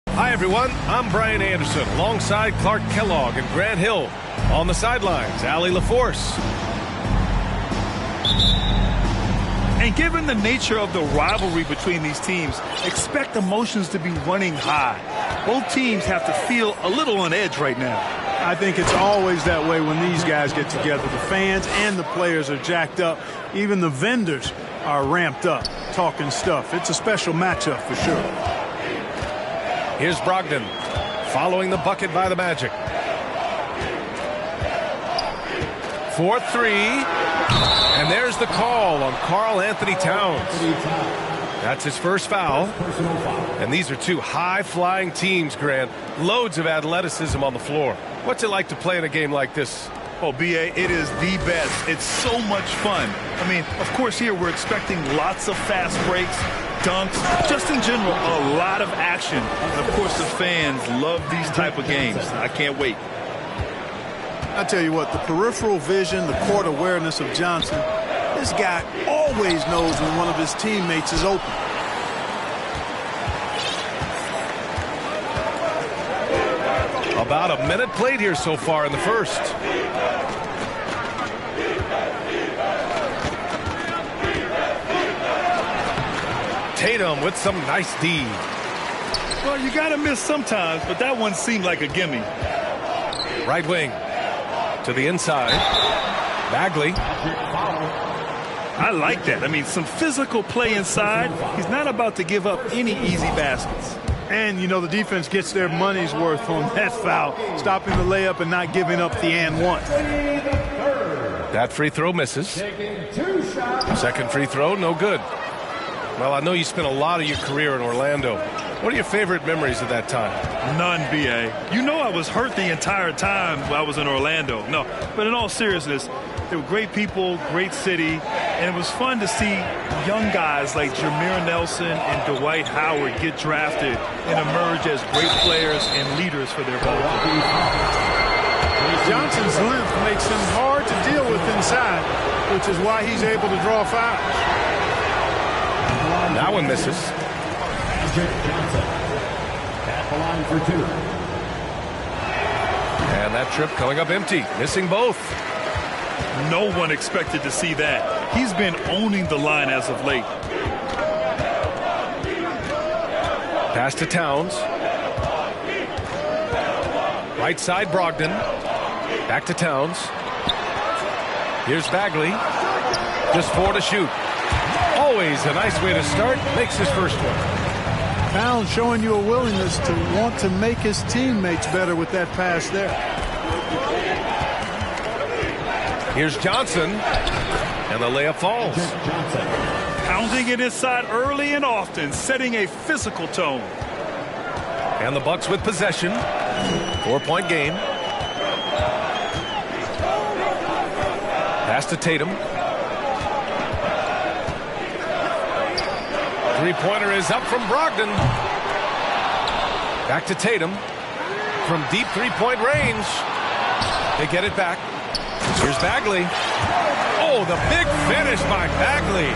Hi, everyone. I'm Brian Anderson, alongside Clark Kellogg and Grant Hill. On the sidelines, Allie LaForce. And given the nature of the rivalry between these teams, expect emotions to be running high. Both teams have to feel a little on edge right now. I think it's always that way when these guys get together. The fans and the players are jacked up. Even the vendors are ramped up, talking stuff. It's a special matchup for sure. Here's Brogdon, following the bucket by the Magic. 4-3, and there's the call on Karl Anthony Towns. That's his first foul, and these are two high-flying teams, Grant. Loads of athleticism on the floor. What's it like to play in a game like this? Oh, B.A., it is the best. It's so much fun. I mean, of course, here we're expecting lots of fast breaks, dunks, just in general, a lot of action. And, of course, the fans love these type of games. I can't wait. I tell you what, the peripheral vision, the court awareness of Johnson, this guy always knows when one of his teammates is open. About a minute played here so far in the first. Tatum with some nice D. Well, you got to miss sometimes, but that one seemed like a gimme. Right wing to the inside. Bagley. I like that. I mean, some physical play inside. He's not about to give up any easy baskets. And, you know, the defense gets their money's worth on that foul, stopping the layup and not giving up the and one. That free throw misses. Second free throw, no good. Well, I know you spent a lot of your career in Orlando. What are your favorite memories of that time? None, B.A. You know I was hurt the entire time while I was in Orlando. No, but in all seriousness, they were great people, great city, and it was fun to see young guys like Jameer Nelson and Dwight Howard get drafted and emerge as great players and leaders for their ball. Johnson's length makes him hard to deal with inside, which is why he's able to draw fouls. That one misses. At the line for two. And that trip coming up empty, missing both. No one expected to see that. He's been owning the line as of late. Pass to Towns. Right side, Brogdon. Back to Towns. Here's Bagley. Just 4 to shoot. Always a nice way to start. Makes his first one. Towns showing you a willingness to want to make his teammates better with that pass there. Here's Johnson, and the layup falls. Pounding it inside early and often, setting a physical tone. And the Bucks with possession. 4-point game. Pass to Tatum. Three-pointer is up from Brogdon. Back to Tatum. From deep three-point range. They get it back. Here's Bagley. Oh, the big finish by Bagley.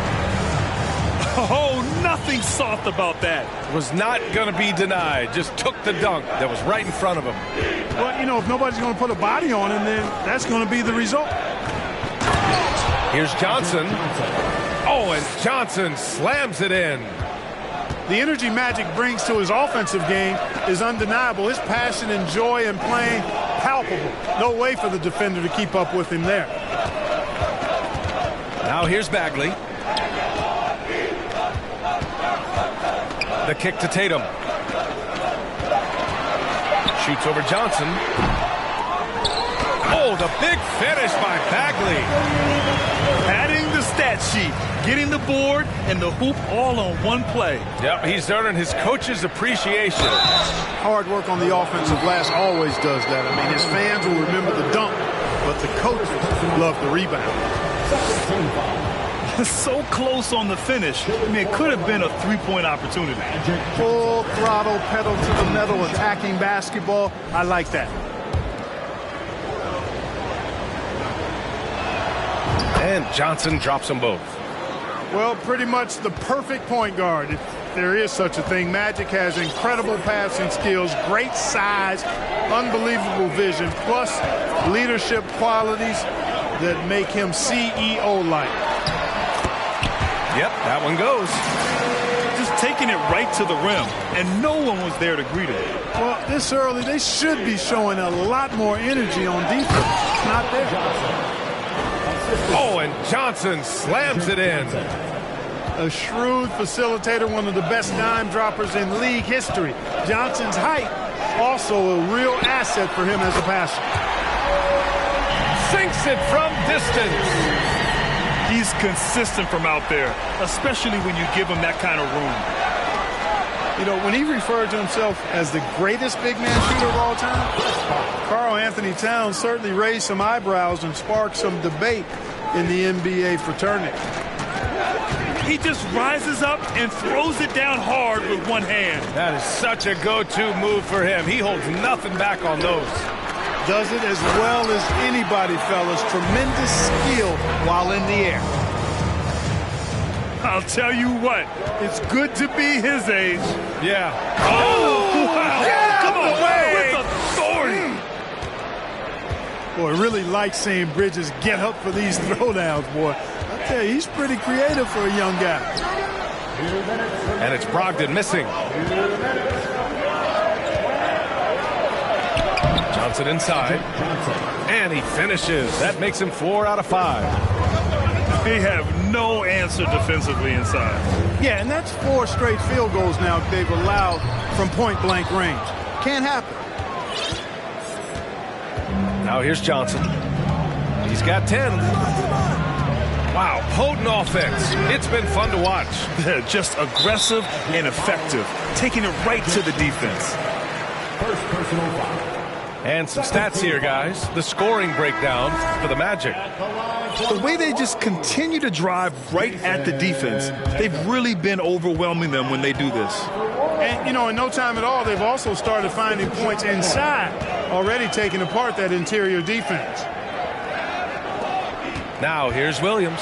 Oh, nothing soft about that. Was not going to be denied. Just took the dunk that was right in front of him. Well, you know, if nobody's going to put a body on him, then that's going to be the result. Here's Johnson. Oh, and Johnson slams it in. The energy Magic brings to his offensive game is undeniable. His passion and joy in playing, palpable. No way for the defender to keep up with him there. Now here's Bagley. The kick to Tatum. Shoots over Johnson. Oh, the big finish by Bagley. Adding the stat sheet, getting the board, and the hoop all on one play. Yep, he's earning his coach's appreciation. Hard work on the offensive glass always does that. I mean, his fans will remember the dunk, but the coaches love the rebound. So close on the finish. I mean, it could have been a three-point opportunity. Full throttle, pedal to the metal, attacking basketball. I like that. And Johnson drops them both. Well, pretty much the perfect point guard, if there is such a thing. Magic has incredible passing skills, great size, unbelievable vision, plus leadership qualities that make him CEO-like. Yep, that one goes. Just taking it right to the rim, and no one was there to greet him. Well, this early, they should be showing a lot more energy on defense. Not there. Oh, and Johnson slams it in. A shrewd facilitator, one of the best dime droppers in league history. Johnson's height, also a real asset for him as a passer. Sinks it from distance. He's consistent from out there, especially when you give him that kind of room. You know, when he referred to himself as the greatest big man shooter of all time, Karl Anthony Towns certainly raised some eyebrows and sparked some debate in the NBA fraternity. He just rises up and throws it down hard with one hand. That is such a go-to move for him. He holds nothing back on those. Does it as well as anybody, fellas. Tremendous skill while in the air. I'll tell you what, it's good to be his age. Yeah. Oh, wow. Come on, way. with authority. Boy, really like seeing Bridges get up for these throwdowns, boy. I tell you, he's pretty creative for a young guy. And it's Brogdon missing. Johnson inside. And he finishes. That makes him 4 out of 5. They have no answer defensively inside. Yeah, and that's 4 straight field goals now they've allowed from point-blank range. Can't happen. Now here's Johnson. He's got 10. Wow, potent offense. It's been fun to watch. They're just aggressive and effective, taking it right to the defense. First personal foul. And some stats here, guys. The scoring breakdown for the Magic. The way they just continue to drive right at the defense, they've really been overwhelming them when they do this. And, you know, in no time at all, they've also started finding points inside, already taking apart that interior defense. Now here's Williams.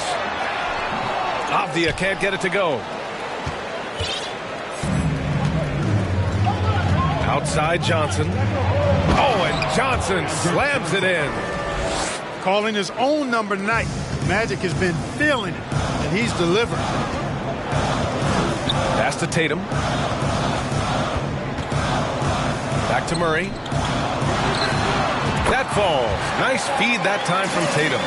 Avdia can't get it to go. Outside Johnson. Oh, and Johnson slams it in. Calling his own number night. Magic has been feeling it, and he's delivered. Pass to Tatum. Back to Murray. That falls. Nice feed that time from Tatum.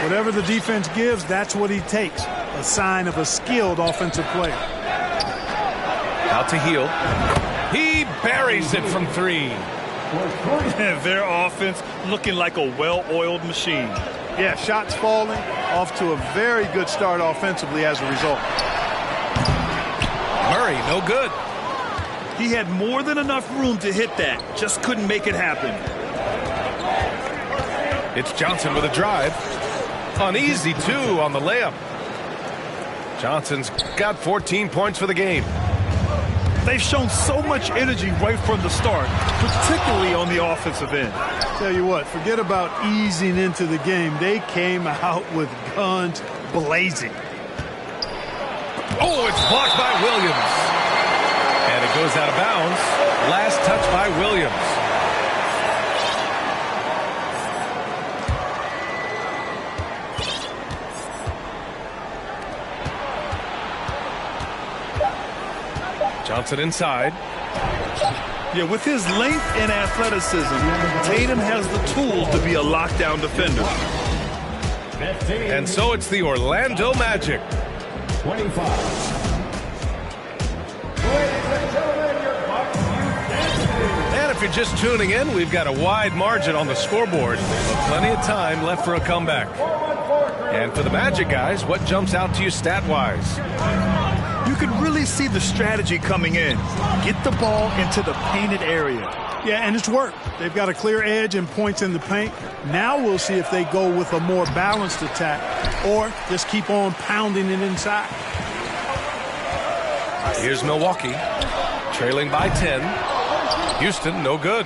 Whatever the defense gives, that's what he takes. A sign of a skilled offensive player. Out to Heel. He buries it from 3. Their offense looking like a well-oiled machine. Yeah, shots falling, off to a very good start offensively as a result. Murray, no good. He had more than enough room to hit that, just couldn't make it happen. It's Johnson with a drive. Uneasy, too, on the layup. Johnson's got 14 points for the game. They've shown so much energy right from the start, particularly on the offensive end. Tell you what, forget about easing into the game. They came out with guns blazing. Oh, it's blocked by Williams. And it goes out of bounds. Last touch by Williams. Johnson inside. Yeah, with his length and athleticism, Tatum has the tools to be a lockdown defender. And so it's the Orlando Magic. 25. And if you're just tuning in, we've got a wide margin on the scoreboard, but plenty of time left for a comeback. And for the Magic guys, what jumps out to you stat-wise? You can really see the strategy coming in. Get the ball into the painted area. Yeah, and it's worked. They've got a clear edge and points in the paint. Now we'll see if they go with a more balanced attack or just keep on pounding it inside. Here's Milwaukee, trailing by 10. Houston, no good.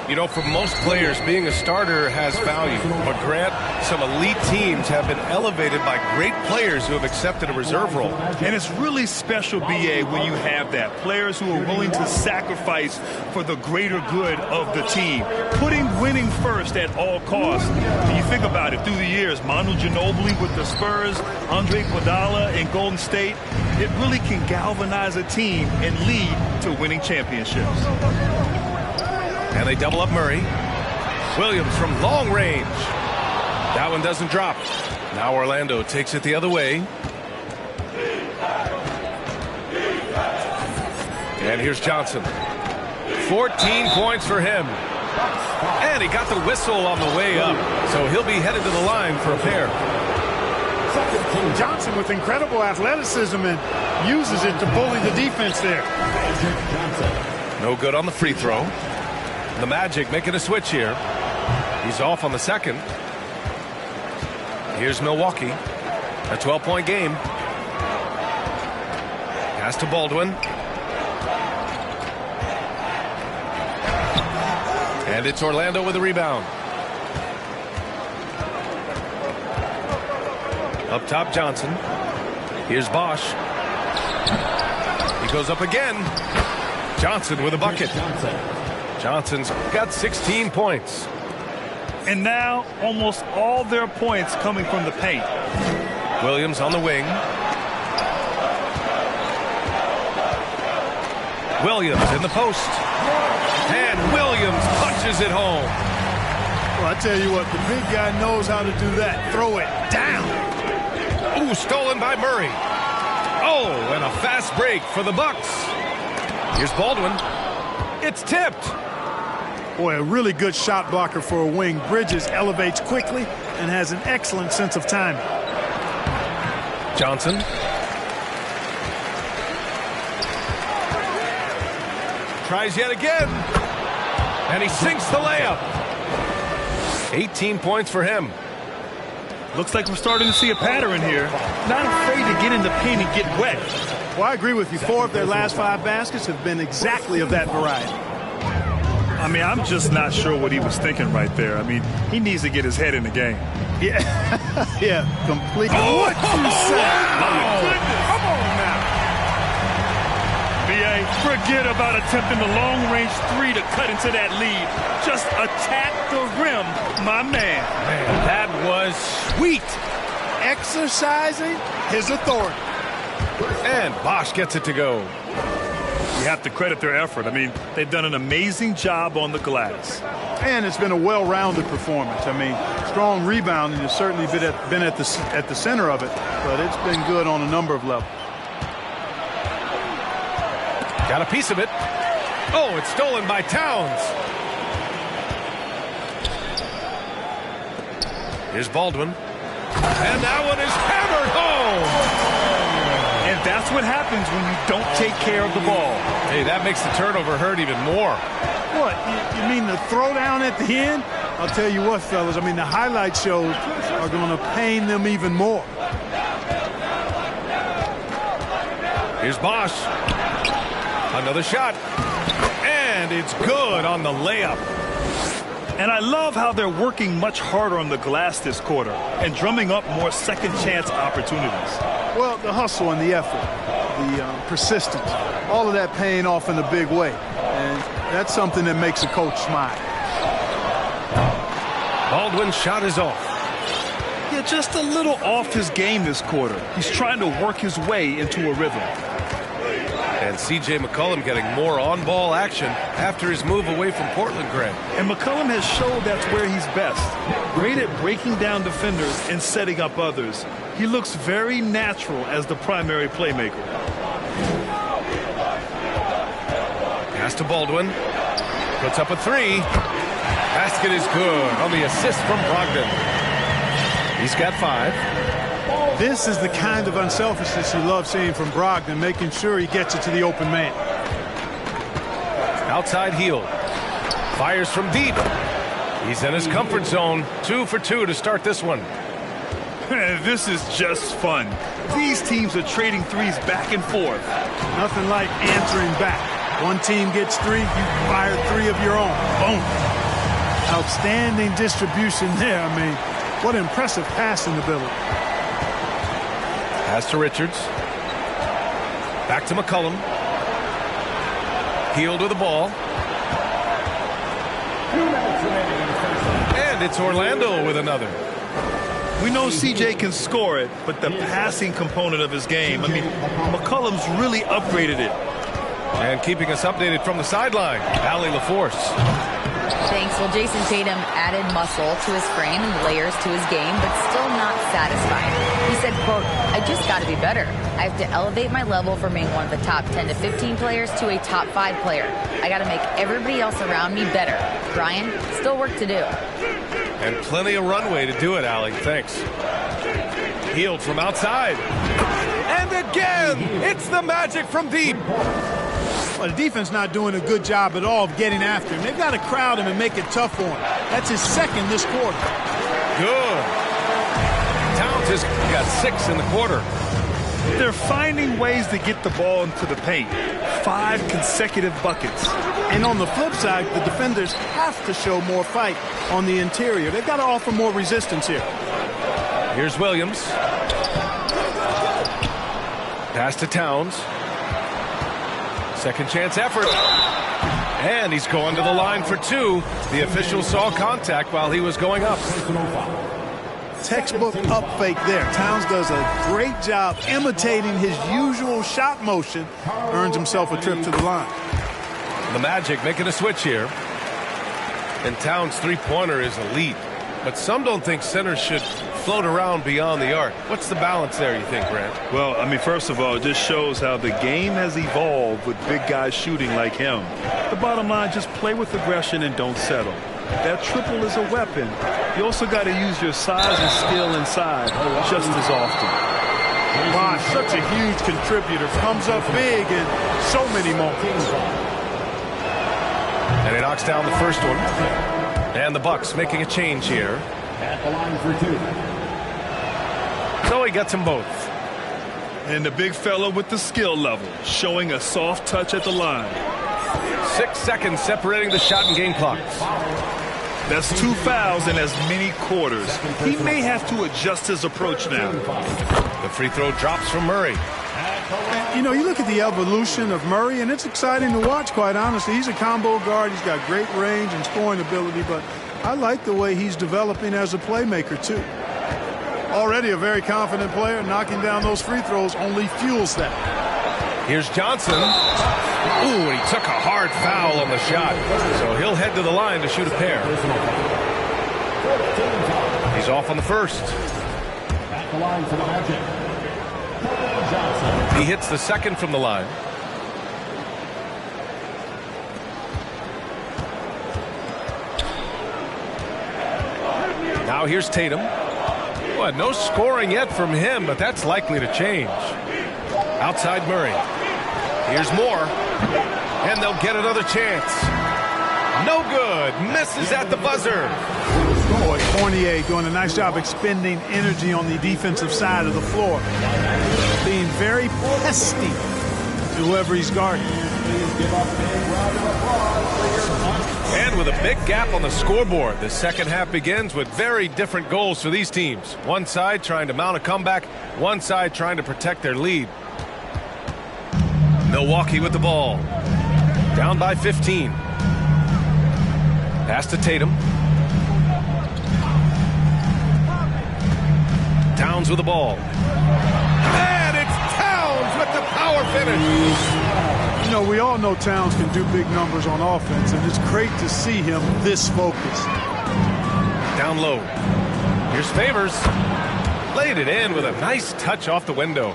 You know, for most players, being a starter has value. But Grant, some elite teams have been elevated by great players who have accepted a reserve role. And it's really special, B.A., when you have that. Players who are willing to sacrifice for the greater good of the team. Putting winning first at all costs. When you think about it, through the years, Manu Ginobili with the Spurs, Andre Iguodala in Golden State, it really can galvanize a team and lead to winning championships. And they double up Murray. Williams from long range. That one doesn't drop. Now Orlando takes it the other way. And here's Johnson. 14 points for him. And he got the whistle on the way up. So he'll be headed to the line for a pair. Johnson with incredible athleticism and uses it to bully the defense there. No good on the free throw. The Magic making a switch here. He's off on the second. Here's Milwaukee. A 12-point game. Pass to Baldwin. And it's Orlando with a rebound. Up top, Johnson. Here's Bosch. He goes up again. Johnson with a bucket. Johnson's got 16 points. And now almost all their points coming from the paint. Williams on the wing. Williams in the post. And Williams punches it home. Well, I tell you what, the big guy knows how to do that. Throw it down. Ooh, stolen by Murray. Oh, and a fast break for the Bucks. Here's Baldwin. It's tipped. Boy, a really good shot blocker for a wing. Bridges elevates quickly and has an excellent sense of timing. Johnson. Tries yet again. And he sinks the layup. 18 points for him. Looks like we're starting to see a pattern here. Not afraid to get in the paint and get wet. Well, I agree with you. 4 of their last 5 baskets have been exactly of that variety. I mean, I'm just not sure what he was thinking right there. I mean, he needs to get his head in the game. Yeah, yeah, completely. Oh, what you said? My goodness. Come on now. B.A., forget about attempting the long-range 3 to cut into that lead. Just attack the rim, my man. Man, that was sweet. Exercising his authority. And Bosch gets it to go. You have to credit their effort. I mean, they've done an amazing job on the glass. And it's been a well-rounded performance. I mean, strong rebounding has certainly been at the center of it, but it's been good on a number of levels. Got a piece of it. Oh, it's stolen by Towns. Here's Baldwin. And that one is hammered home. And that's what happens when you don't take care of the ball. Hey, that makes the turnover hurt even more. What, you mean the throwdown at the end? I'll tell you what, fellas, I mean, the highlight shows are going to pain them even more. Here's Bosch. Another shot. And it's good on the layup. And I love how they're working much harder on the glass this quarter and drumming up more second chance opportunities. Well, the hustle and the effort, the persistence, all of that paying off in a big way. And that's something that makes a coach smile. Baldwin's shot is off. Yeah, just a little off his game this quarter. He's trying to work his way into a rhythm. And C.J. McCollum getting more on-ball action after his move away from Portland, Greg. And McCollum has showed that's where he's best. Great at breaking down defenders and setting up others. He looks very natural as the primary playmaker. Pass to Baldwin. Puts up a three. Basket is good on the assist from Brogdon. He's got 5. This is the kind of unselfishness you love seeing from Brogdon, making sure he gets it to the open man. Outside heel. Fires from deep. He's in his comfort zone. 2 for 2 to start this one. This is just fun. These teams are trading threes back and forth. Nothing like answering back. One team gets 3, you fire 3 of your own. Boom. Outstanding distribution there. I mean, what impressive passing ability. Pass to Richards. Back to McCollum. Heel to the ball. And it's Orlando with another. We know CJ can score it, but the passing component of his game, I mean, McCollum's really upgraded it. And keeping us updated from the sideline, Allie LaForce. Thanks. Well, Jason Tatum added muscle to his frame and layers to his game, but still not satisfied. He said, quote, "I just got to be better. I have to elevate my level from being one of the top 10 to 15 players to a top 5 player. I got to make everybody else around me better. Brian, still work to do." And plenty of runway to do it, Allie. Thanks. Healed from outside. And again, it's the Magic from deep. Well, the defense not doing a good job at all of getting after him. They've got to crowd him and make it tough for him. That's his second this quarter. Good. Towns has got 6 in the quarter. They're finding ways to get the ball into the paint. 5 consecutive buckets. And on the flip side, the defenders have to show more fight on the interior. They've got to offer more resistance here. Here's Williams. Pass to Towns. Second chance effort. And he's going to the line for 2. The official saw contact while he was going up. Textbook up fake there. Towns does a great job imitating his usual shot motion. Earns himself a trip to the line. The Magic making a switch here. And Towns' three-pointer is elite. But some don't think centers should float around beyond the arc. What's the balance there, you think, Grant? Well, I mean, first of all, it just shows how the game has evolved with big guys shooting like him. The bottom line, just play with aggression and don't settle. That triple is a weapon. You also got to use your size and skill inside just as often. Wow, such a huge contributor. Comes up big in so many moments. And he knocks down the first one. And the Bucks making a change here. At the line for 2. So he gets them both. And the big fella with the skill level, showing a soft touch at the line. 6 seconds separating the shot and game clock. That's 2 fouls in as many quarters. He may have to adjust his approach now. The free throw drops from Murray. You know, you look at the evolution of Murray, and it's exciting to watch, quite honestly. He's a combo guard. He's got great range and scoring ability, but I like the way he's developing as a playmaker, too. Already a very confident player. Knocking down those free throws only fuels that. Here's Johnson. Ooh, and he took a hard foul on the shot. So he'll head to the line to shoot a pair. He's off on the first. At the line for the Magic. Johnson. He hits the second from the line. Now here's Tatum. Well, no scoring yet from him, but that's likely to change. Outside Murray. Here's Moore. And they'll get another chance. No good. Misses at the buzzer. Boy, Fournier doing a nice job expending energy on the defensive side of the floor. Being very pesty to whoever he's guarding. And with a big gap on the scoreboard, the second half begins with very different goals for these teams. One side trying to mount a comeback, one side trying to protect their lead. Milwaukee with the ball. Down by 15. Pass to Tatum. Towns with the ball. And it's Towns with the power finish. know, we all know Towns can do big numbers on offense, and it's great to see him this focused. Down low. Here's Favors. Laid it in with a nice touch off the window.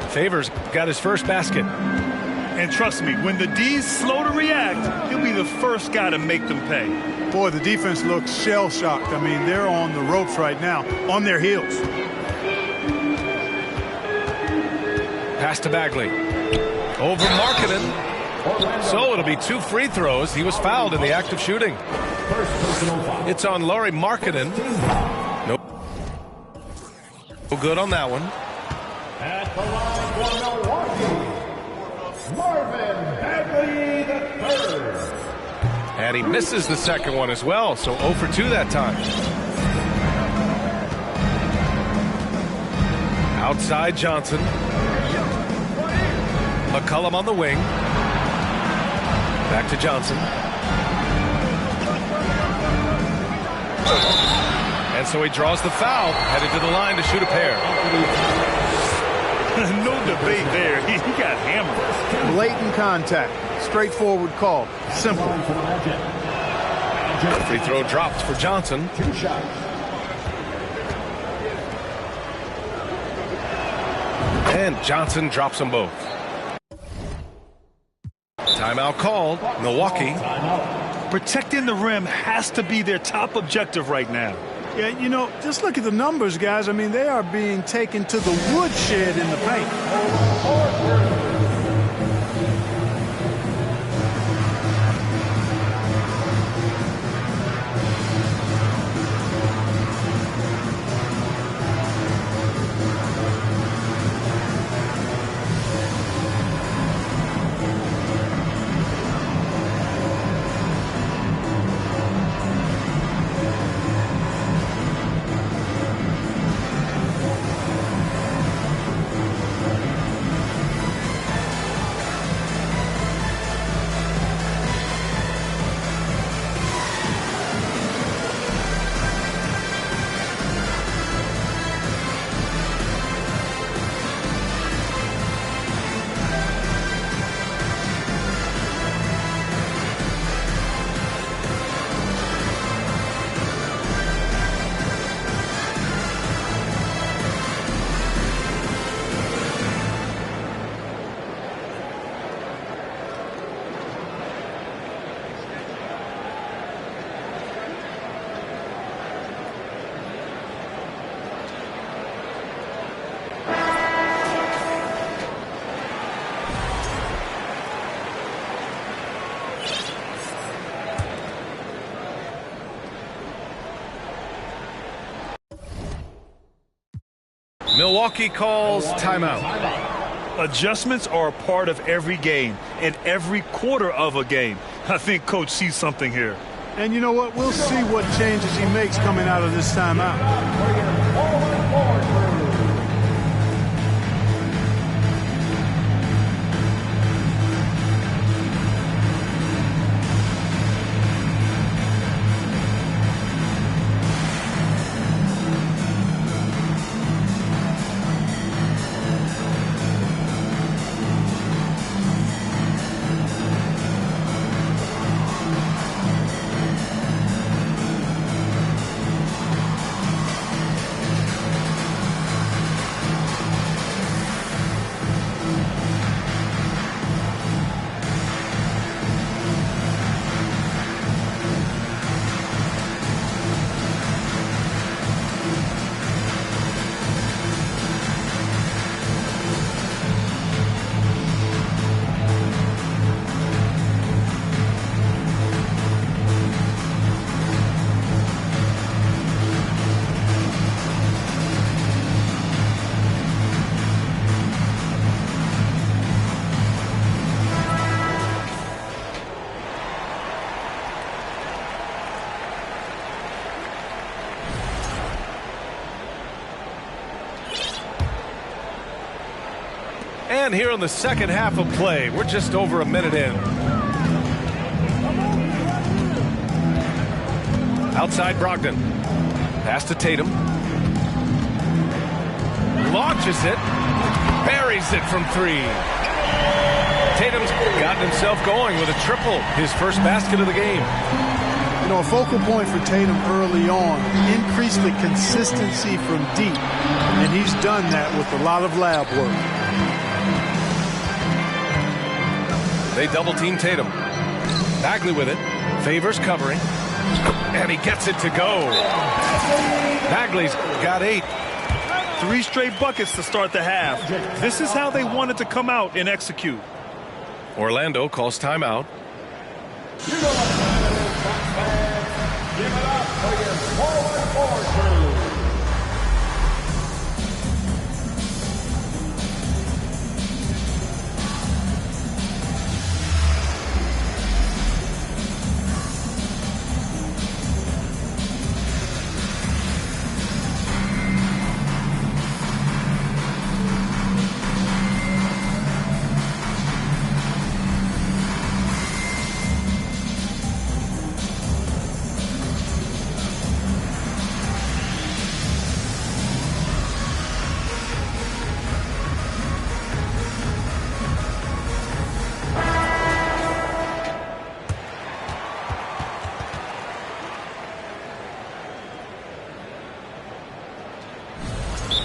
Favors got his first basket. And trust me, when the D's slow to react, he'll be the first guy to make them pay. Boy, the defense looks shell-shocked. I mean, they're on the ropes right now, on their heels. Pass to Bagley. Over Markkanen. So it'll be 2 free throws. He was fouled in the act of shooting. It's on Lauri Markkanen. Nope. No good on that one. At the line for Milwaukee, Marvin Bagley III. And he misses the second one as well, so 0 for 2 that time. Outside Johnson. McCollum on the wing. Back to Johnson. And so he draws the foul, headed to the line to shoot a pair. No debate there. He got hammered. Blatant contact. Straightforward call. Simple. Free throw dropped for Johnson. 2 shots. And Johnson drops them both. Timeout called. Milwaukee. Protecting the rim has to be their top objective right now. Yeah, you know, just look at the numbers, guys. I mean, they are being taken to the woodshed in the paint. Milwaukee calls timeout. Adjustments are a part of every game and every quarter of a game. I think Coach sees something here. And you know what? We'll see what changes he makes coming out of this timeout. And here in the second half of play, we're just over a minute in. Outside Brogdon. Pass to Tatum. Launches it. Buries it from 3. Tatum's gotten himself going with a triple, his first basket of the game. You know, a focal point for Tatum early on, increase the consistency from deep, and he's done that with a lot of lab work. They double-team Tatum. Bagley with it. Favors covering. And he gets it to go. Bagley's got 8. 3 straight buckets to start the half. This is how they wanted to come out and execute. Orlando calls timeout. Give it up for your forward crew.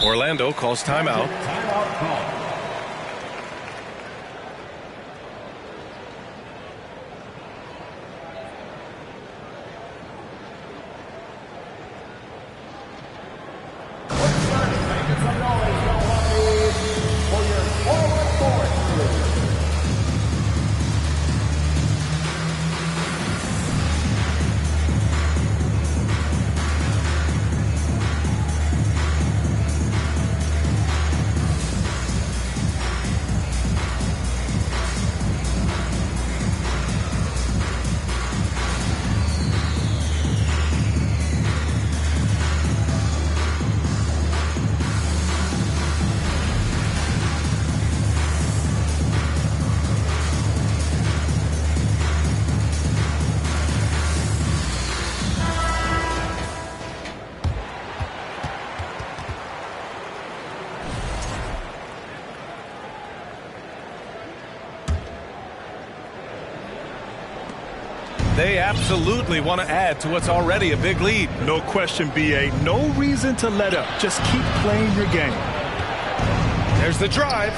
Orlando calls timeout. Timeout call. They absolutely want to add to what's already a big lead. No question, B.A. No reason to let up. Just keep playing your game. There's the drive.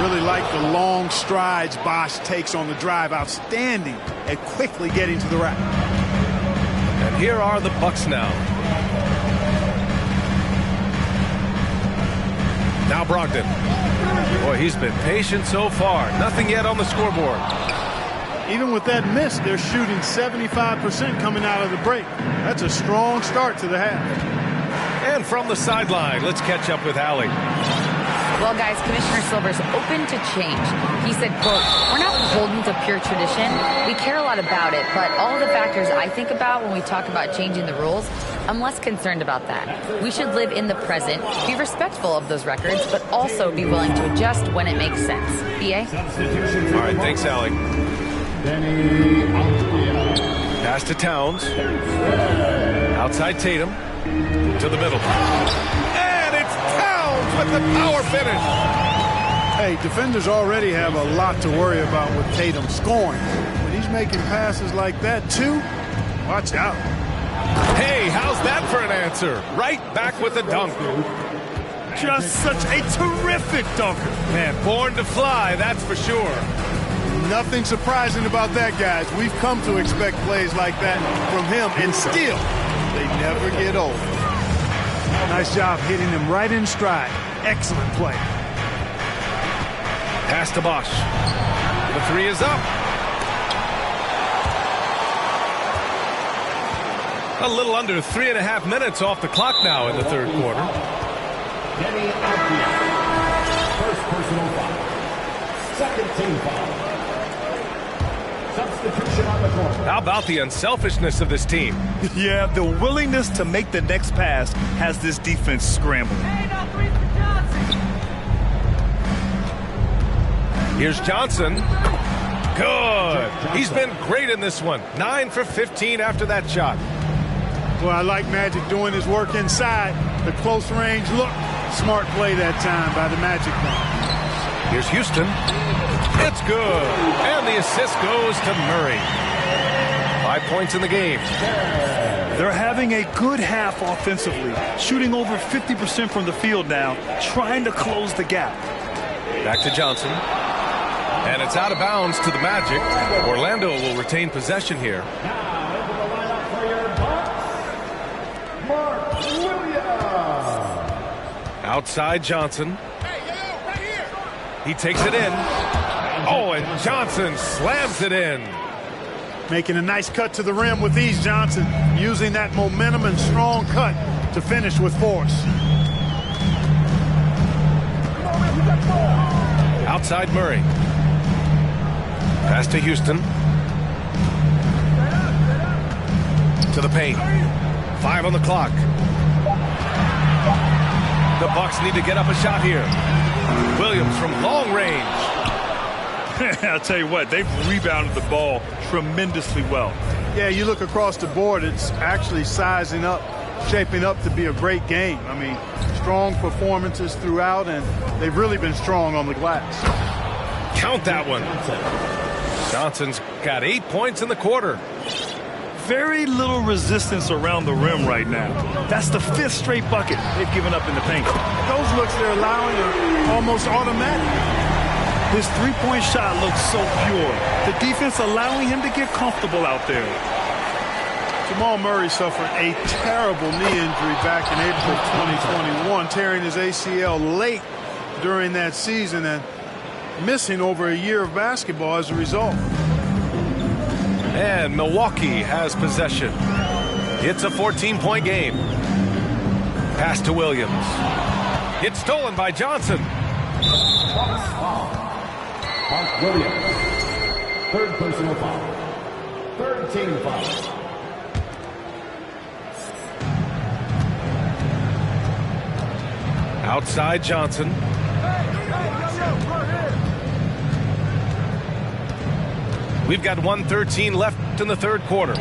Really like the long strides Bosch takes on the drive. Outstanding at quickly getting to the rack. And here are the Bucks now. Now Brogdon. Boy, he's been patient so far. Nothing yet on the scoreboard. Even with that miss, they're shooting 75% coming out of the break. That's a strong start to the half. And from the sideline, let's catch up with Allie. Well, guys, Commissioner Silver's open to change. He said, quote, "We're not beholden to pure tradition. We care a lot about it, but all the factors I think about when we talk about changing the rules, I'm less concerned about that. We should live in the present, be respectful of those records, but also be willing to adjust when it makes sense." B.A.? All right, thanks, Allie. Pass to Towns. Outside Tatum. To the middle. And it's Towns with the power finish. Hey, defenders already have a lot to worry about with Tatum scoring. When he's making passes like that, too, watch out. Hey, how's that for an answer? Right back with the dunk. Just such a terrific dunker. Man, born to fly, that's for sure. Nothing surprising about that, guys. We've come to expect plays like that from him, and still, they never get old. Nice job hitting him right in stride. Excellent play. Pass to Bosch. The three is up. A little under 3.5 minutes off the clock now in the third quarter. First personal foul. Second team foul. Substitution on the court. How about the unselfishness of this team? Yeah, the willingness to make the next pass has this defense scrambling. Here's Johnson. Good. He's been great in this one. 9 for 15 after that shot. Well, I like Magic doing his work inside. The close range look. Smart play that time by the Magic man. Here's Houston. It's good. And the assist goes to Murray. 5 points in the game. They're having a good half offensively, shooting over 50% from the field now, trying to close the gap. Back to Johnson. And it's out of bounds to the Magic. Orlando will retain possession here. Outside Johnson. He takes it in. Oh, and Johnson slams it in. Making a nice cut to the rim with ease, Johnson. Using that momentum and strong cut to finish with force. Outside Murray. Pass to Houston. To the paint. 5 on the clock. The Bucks need to get up a shot here. Williams from long range. I'll tell you what, they've rebounded the ball tremendously well. Yeah, you look across the board, it's actually sizing up, shaping up to be a great game. I mean, strong performances throughout, and they've really been strong on the glass. Count that one. Johnson's got 8 points in the quarter. Very little resistance around the rim right now. That's the 5th straight bucket they've given up in the paint. Those looks they're allowing are almost automatic. His three-point shot looks so pure. The defense allowing him to get comfortable out there. Jamal Murray suffered a terrible knee injury back in April 2021, tearing his ACL late during that season and missing over a year of basketball as a result. And Milwaukee has possession. It's a 14-point game. Pass to Williams. It's stolen by Johnson. Mark Williams. 3rd personal foul. 3rd team foul. Outside Johnson. We've got 1:13 left in the 3rd quarter.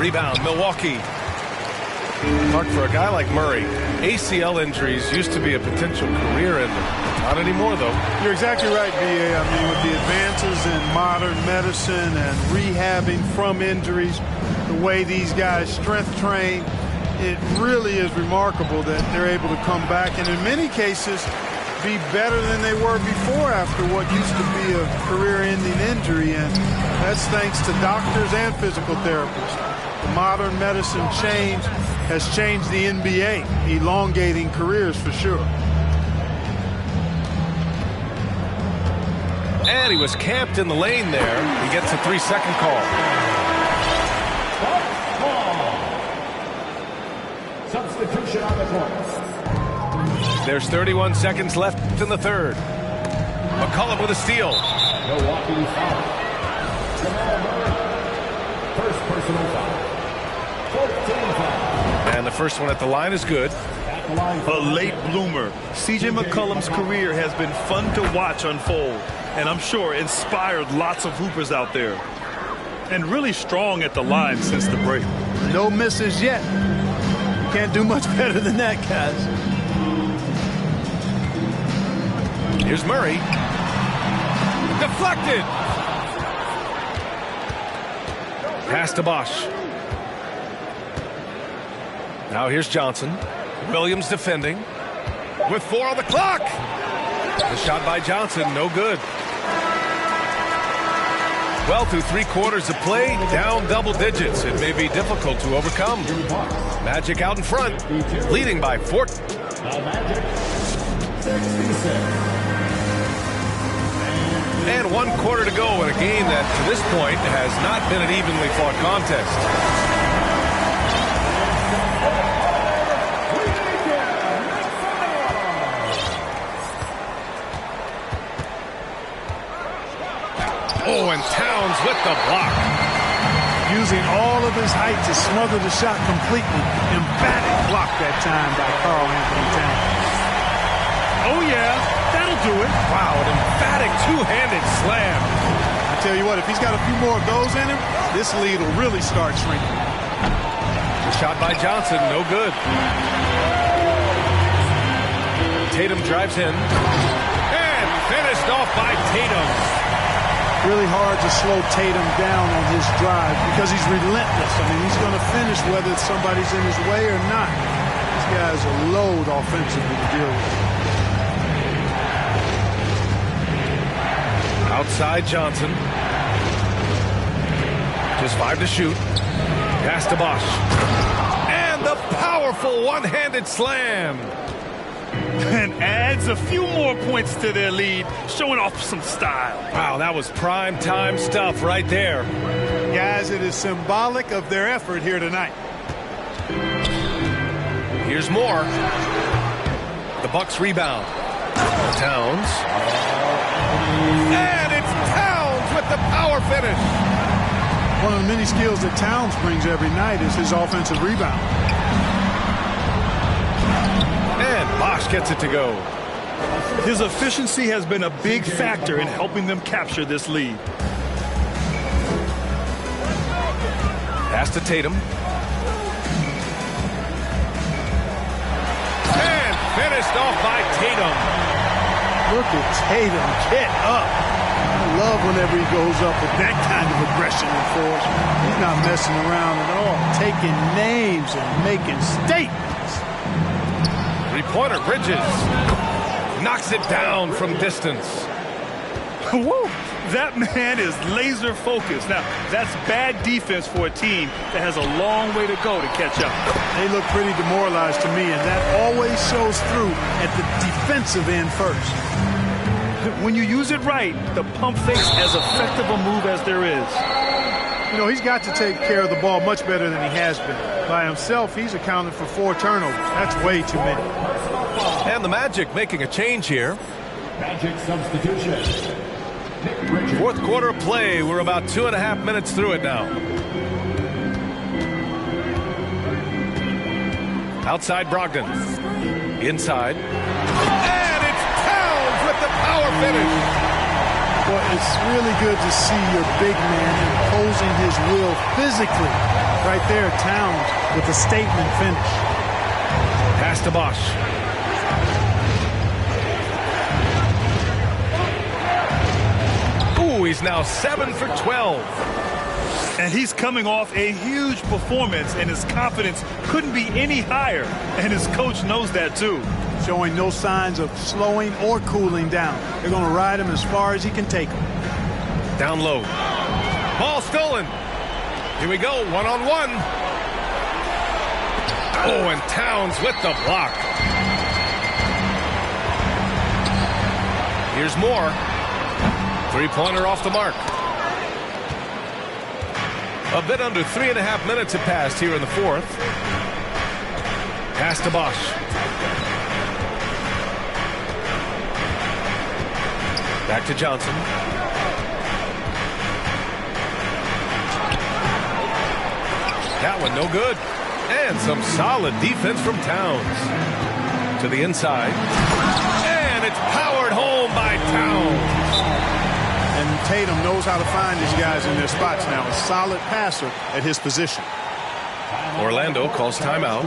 Rebound, Milwaukee. Mark, for a guy like Murray, ACL injuries used to be a potential career ender. Not anymore, though. You're exactly right, B.A. I mean, with the advances in modern medicine and rehabbing from injuries, the way these guys strength train, it really is remarkable that they're able to come back and in many cases be better than they were before after what used to be a career-ending injury, and that's thanks to doctors and physical therapists. The modern medicine change has changed the NBA, elongating careers for sure. And he was camped in the lane there. He gets a 3-second call. Substitution on the court. There's 31 seconds left in the 3rd. McCollum with a steal. Milwaukee foul. Jamal Murray. 1st personal foul. 4th team foul. And the first one at the line is good. A late bloomer. C.J. McCollum's career has been fun to watch unfold, and I'm sure inspired lots of hoopers out there. And really strong at the line since the break. No misses yet. You can't do much better than that, guys. Here's Murray. Deflected. Pass to Bosch. Now here's Johnson. Williams defending. With 4 on the clock. The shot by Johnson, no good. Well, through 3 quarters of play, down double digits. It may be difficult to overcome. Magic out in front, leading by 4. And 1 quarter to go in a game that, to this point, has not been an evenly fought contest. Oh, and Towns with the block. Using all of his height to smother the shot completely. Emphatic block that time by Karl Anthony Towns. Oh, yeah, that'll do it. Wow, an emphatic two-handed slam. I tell you what, if he's got a few more of those in him, this lead will really start shrinking. The shot by Johnson, no good. Tatum drives in. And finished off by Tatum. Really hard to slow Tatum down on his drive because he's relentless. I mean, he's going to finish whether somebody's in his way or not. This guy's a load offensively to deal with. Outside Johnson. Just 5 to shoot. Pass to Bosch. And the powerful one-handed slam. And adds a few more points to their lead, showing off some style. Wow, that was prime time stuff right there. Guys, it is symbolic of their effort here tonight. Here's more. The Bucks rebound. Towns. And it's Towns with the power finish. One of the many skills that Towns brings every night is his offensive rebound. And Bosch gets it to go. His efficiency has been a big factor in helping them capture this lead. Pass to Tatum. And finished off by Tatum. Look at Tatum get up. I love whenever he goes up with that kind of aggression and force. He's not messing around at all. Taking names and making statements. Three-pointer, Bridges. Knocks it down from distance. Woo! That man is laser focused. Now, that's bad defense for a team that has a long way to go to catch up. They look pretty demoralized to me, and that always shows through at the defensive end first. When you use it right, the pump fake's as effective a move as there is. You know, he's got to take care of the ball much better than he has been. By himself, he's accounted for 4 turnovers. That's way too many. And the Magic making a change here. Magic substitution. Fourth quarter of play. We're about 2.5 minutes through it now. Outside Brogdon. Inside. And it's Towns with the power finish. Well, it's really good to see your big man imposing his will physically. Right there, Towns with a statement finish. Pass to Bosch. Ooh, he's now 7 for 12. And he's coming off a huge performance, and his confidence couldn't be any higher. And his coach knows that, too. Showing no signs of slowing or cooling down. They're going to ride him as far as he can take him. Down low. Ball stolen. Here we go, one-on-one. Oh, and Towns with the block. Here's more. Three-pointer off the mark. A bit under 3.5 minutes have passed here in the fourth. Pass to Bosch. Back to Johnson. That one no good. And some solid defense from Towns. To the inside. And it's powered home by Towns. And Tatum knows how to find these guys in their spots now. A solid passer at his position. Orlando calls timeout.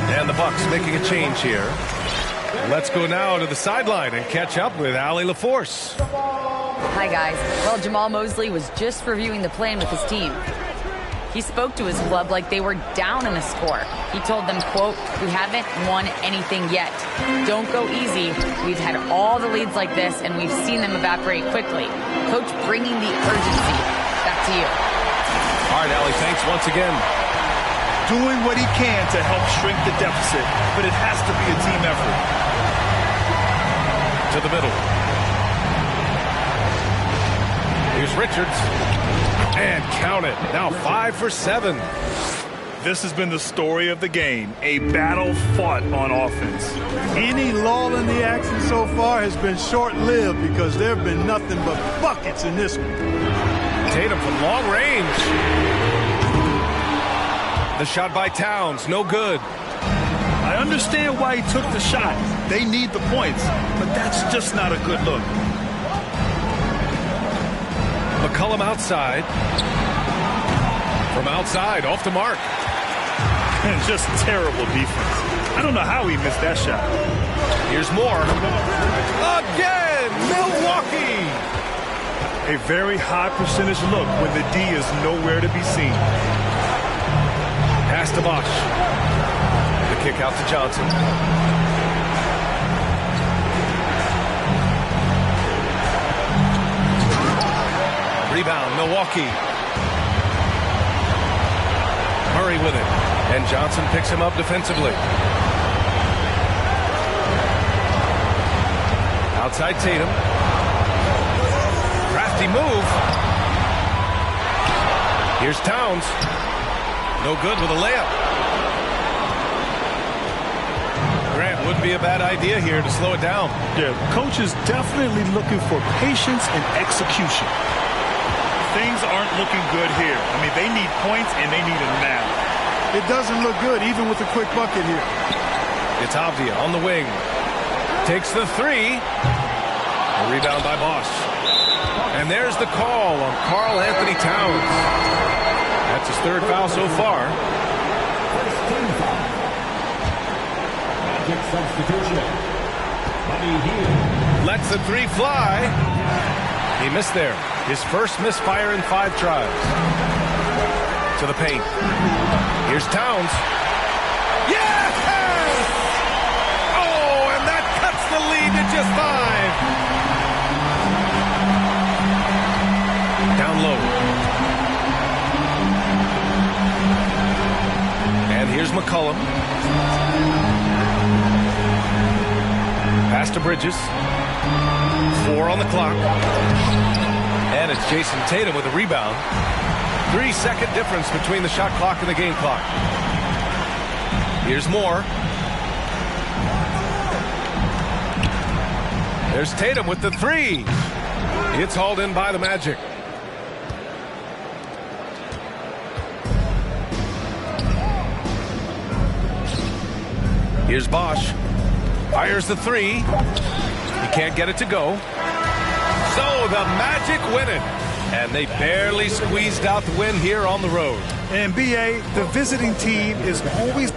And the Bucks making a change here. Let's go now to the sideline and catch up with Allie LaForce. Hi, guys. Well, Jamal Mosley was just reviewing the plan with his team. He spoke to his club like they were down in a score. He told them, quote, "We haven't won anything yet. Don't go easy. We've had all the leads like this, and we've seen them evaporate quickly." Coach bringing the urgency. Back to you. All right, Allie, thanks once again. Doing what he can to help shrink the deficit, but it has to be a team effort. To the middle. Here's Richards. And count it. Now 5 for 7. this has been the story of the game, a battle fought on offense. Any lull in the action so far has been short-lived because there have been nothing but buckets in this one. Tatum from long range. The shot by Towns, no good. I understand why he took the shot. They need the points, but that's just not a good look. McCollum outside. From outside, off the mark. And just terrible defense. I don't know how he missed that shot. Here's more. Again, Milwaukee. A very high percentage look when the D is nowhere to be seen. Pass to Bosch. The kick out to Johnson. Rebound, Milwaukee. Murray with it. And Johnson picks him up defensively. Outside Tatum. Crafty move. Here's Towns. No good with a layup. Grant, wouldn't be a bad idea here to slow it down. Yeah, coach is definitely looking for patience and execution. Things aren't looking good here. I mean, they need points, and they need them now. It doesn't look good, even with a quick bucket here. It's Avdia on the wing. Takes the three. A rebound by Bosch. And there's the call on Karl Anthony Towns. That's his third foul so far. Magic substitution. Buddy Hield. Lets the three fly. He missed there. His first misfire in 5 tries. To the paint. Here's Towns. Yes! Oh, and that cuts the lead to just 5. Down low. And here's McCollum. Pass to Bridges. 4 on the clock. And it's Jason Tatum with a rebound. 3-second difference between the shot clock and the game clock. Here's more. There's Tatum with the 3. It's hauled in by the Magic. Here's Bosch. Fires the 3. He can't get it to go. So the Magic win it. And they barely squeezed out the win here on the road. And BA, the visiting team is always